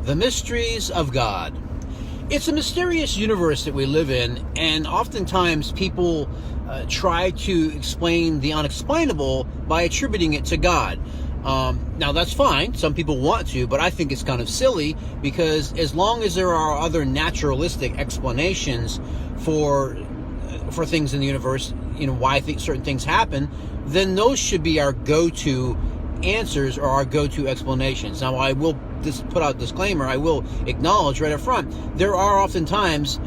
The mysteries of God. It's a mysterious universe that we live in, and oftentimes people try to explain the unexplainable by attributing it to God. Now that's fine, some people want to, but I think it's kind of silly, because as long as there are other naturalistic explanations for things in the universe, why certain things happen, then those should be our go-to answers or our go-to explanations. Now, I will just put out a disclaimer. I will acknowledge right up front, there are oftentimes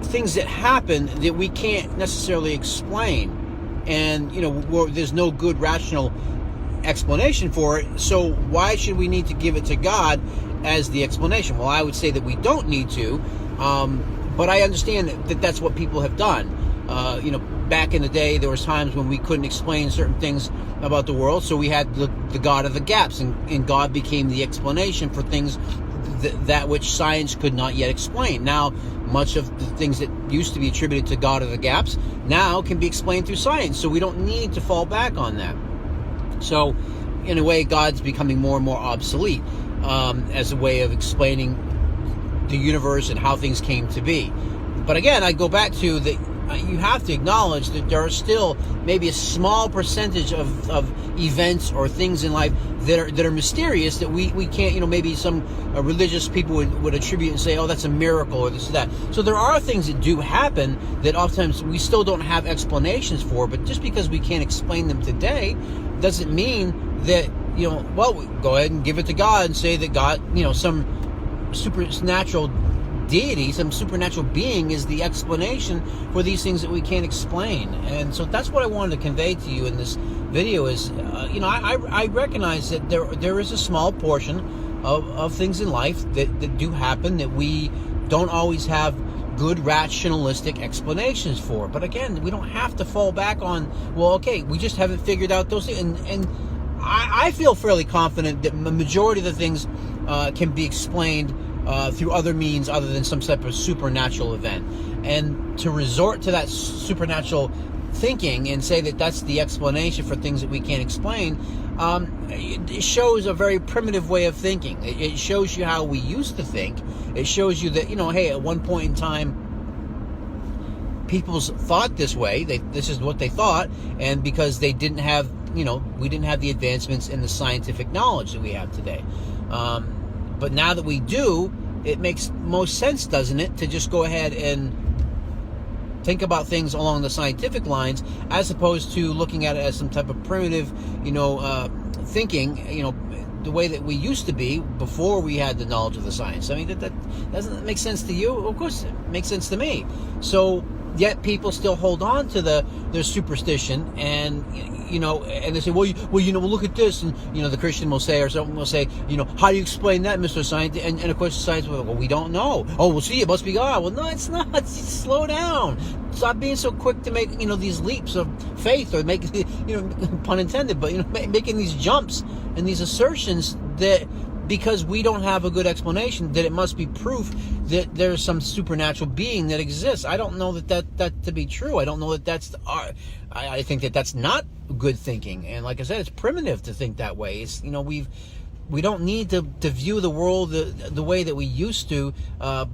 things that happen that we can't necessarily explain, and there's no good rational explanation for it. So why should we need to give it to God as the explanation? Well, I would say that we don't need to, but I understand that that's what people have done. Back in the day, there was times when we couldn't explain certain things about the world, so we had the God of the gaps, and God became the explanation for things that which science could not yet explain. Now, much of the things that used to be attributed to God of the gaps now can be explained through science, so we don't need to fall back on that. So, in a way, God's becoming more and more obsolete as a way of explaining the universe and how things came to be. But again, I go back to the you have to acknowledge that there are still maybe a small percentage of events or things in life that are mysterious, that we can't, maybe some religious people would attribute and say, oh, that's a miracle or this or that. So there are things that do happen that oftentimes we still don't have explanations for, but just because we can't explain them today doesn't mean that, go ahead and give it to God and say that God, some supernatural deity, some supernatural being is the explanation for these things that we can't explain. And so that's what I wanted to convey to you in this video is, I recognize that there is a small portion of things in life that do happen that we don't always have good rationalistic explanations for. But again, we don't have to fall back on, we just haven't figured out those things. And I feel fairly confident that the majority of the things can be explained through other means other than some type of supernatural event. And to resort to that supernatural thinking and say that that's the explanation for things that we can't explain, it shows a very primitive way of thinking. It shows you how we used to think. It shows you that, hey, at one point in time, people's thought this way. This is what they thought, and because they didn't have, we didn't have the advancements in the scientific knowledge that we have today. But now that we do, it makes most sense, doesn't it, to just go ahead and think about things along the scientific lines, as opposed to looking at it as some type of primitive, thinking, the way that we used to be before we had the knowledge of the science. I mean, that doesn't make sense to you? Of course, it makes sense to me. So, yet people still hold on to their superstition, and and they say, well, look at this, and the Christian will say, or someone will say, how do you explain that, Mr. Scientist? And of course, the science will go, well, we don't know. Oh, well, see, it must be God. Well, no, it's not. Slow down. Stop being so quick to make these leaps of faith, or make pun intended, but making these jumps and these assertions that, because we don't have a good explanation, that it must be proof that there's some supernatural being that exists. I don't know that to be true. I don't know that that's I think that that's not good thinking. And like I said, it's primitive to think that way. It's we don't need to view the world the way that we used to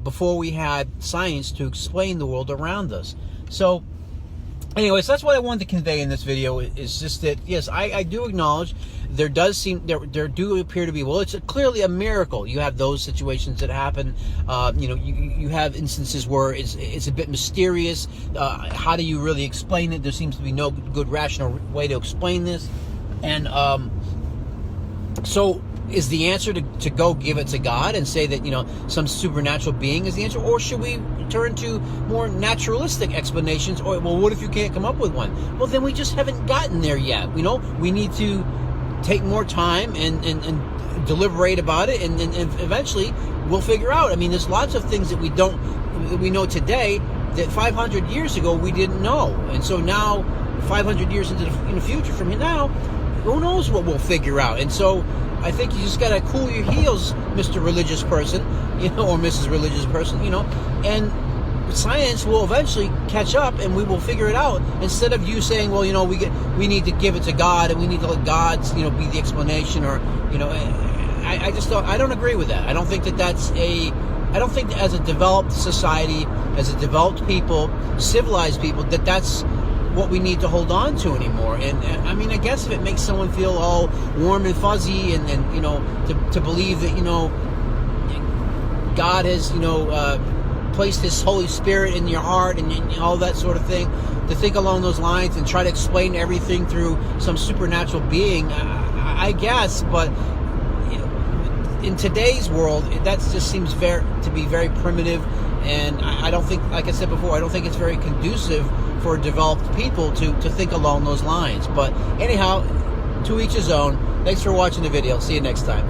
before we had science to explain the world around us. So anyways, that's what I wanted to convey in this video, is just that, yes, I do acknowledge there do appear to be, it's clearly a miracle. You have those situations that happen. You have instances where it's a bit mysterious. How do you really explain it? There seems to be no good rational way to explain this. And so is the answer to go give it to God and say that, some supernatural being is the answer? Or should we turn to more naturalistic explanations? Or, well, what if you can't come up with one? Well, then we just haven't gotten there yet. We need to take more time and deliberate about it, and eventually we'll figure out. I mean, there's lots of things that we know today that 500 years ago we didn't know. And so now, 500 years in the future from now, who knows what we'll figure out. And so I think you just got to cool your heels, Mr. Religious Person, or Mrs. Religious Person, and science will eventually catch up, and we will figure it out. Instead of you saying, well, we need to give it to God, and we need to let God, be the explanation, or, I just don't. I don't agree with that. I don't think that that's a. I don't think that as a developed society, as a developed people, civilized people, that that's what we need to hold on to anymore. And I mean, I guess if it makes someone feel all warm and fuzzy, and you know, to believe that, you know, God has, you know, placed His Holy Spirit in your heart and all that sort of thing, to think along those lines and try to explain everything through some supernatural being, I guess, but in today's world, that just seems to be very primitive, and I don't think, like I said before, I don't think it's very conducive for developed people to think along those lines. But anyhow, to each his own. Thanks for watching the video. See you next time.